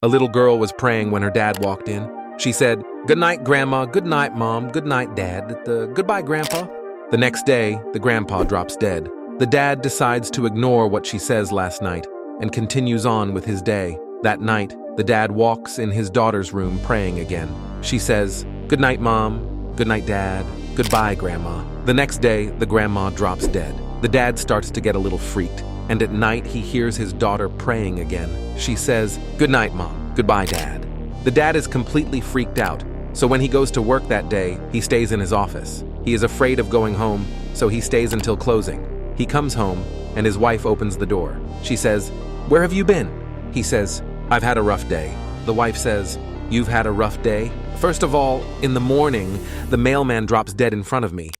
A little girl was praying when her dad walked in. She said, "Good night, Grandma. Good night, Mom. Good night, Dad. Goodbye, Grandpa." The next day, the grandpa drops dead. The dad decides to ignore what she says last night and continues on with his day. That night, the dad walks in his daughter's room praying again. She says, "Good night, Mom. Good night, Dad. Goodbye, Grandma." The next day, the grandma drops dead. The dad starts to get a little freaked, and at night he hears his daughter praying again. She says, "Good night, Mom. Goodbye, Dad." The dad is completely freaked out, so when he goes to work that day, he stays in his office. He is afraid of going home, so he stays until closing. He comes home, and his wife opens the door. She says, "Where have you been?" He says, "I've had a rough day." The wife says, "You've had a rough day? First of all, in the morning, the mailman drops dead in front of me.